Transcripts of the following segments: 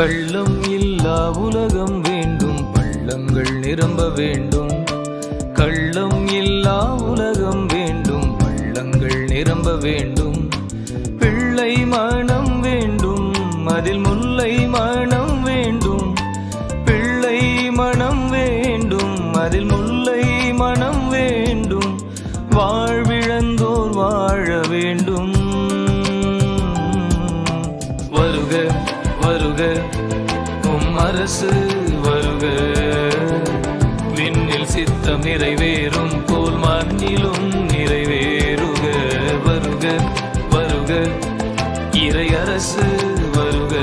கள்ளம் இல்லா உலகம் வேண்டும், பள்ளங்கள் நிரம்ப வேண்டும். கள்ளம் இல்லா உலகம் வேண்டும், பள்ளங்கள் நிரம்ப வேண்டும். பிள்ளை மனம் வேண்டும், அதில் முல்லை மனம் வேண்டும். பிள்ளை மனம் வேண்டும், அதில் முல்லை மனம் வேண்டும். வாழ்விழந்தோர் வாழ வேண்டும். வருக வருக உம் அரசு வருக, விண்ணில் சித்தம் நிறைவேறும் போல் மண்ணிலும் நிறைவேறுக. வருக வருக இறை அரசு வருக,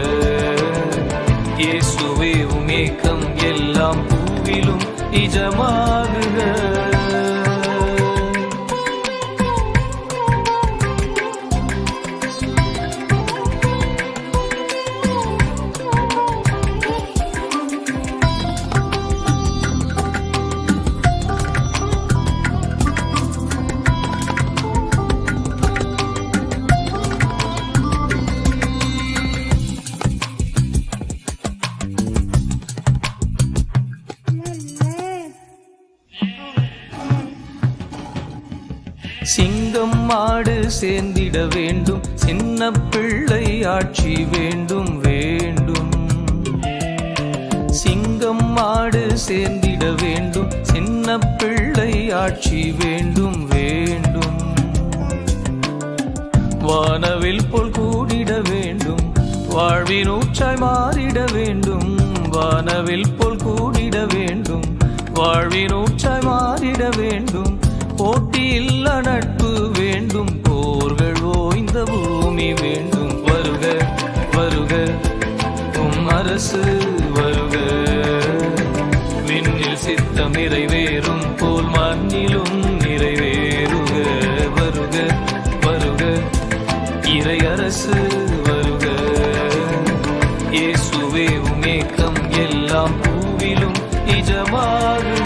இயேசுவே உம் ஏக்கம் எல்லாம் பூவிலும் நிஜமாகுக. சிங்கம் மாடு சேர்ந்திட வேண்டும், சின்ன பிள்ளை ஆட்சி வேண்டும் வேண்டும். சிங்கம் மாடு சேர்ந்திட வேண்டும், சின்ன பிள்ளை ஆட்சி வேண்டும் வேண்டும். வானவில் போல் கூடிட வேண்டும், வாழ்வின் ஊற்றாய் மாறிட வேண்டும். வானவில் போல் கூடிட வேண்டும், வாழ்வின் ஊற்றாய் மாறிட வேண்டும். போட்டியில்லா நட்பு வேண்டும், போர்கள் ஓய்ந்த பூமி வேண்டும். வருக வருக உம் அரசு வருக, விண்ணில் சித்தம் நிறைவேறும் போல் மண்ணிலும் நிறைவேறுக. வருக வருக இறை அரசு வருக, இயேசுவே உம் ஏக்கம் எல்லாம் பூவிலும் நிஜமாக.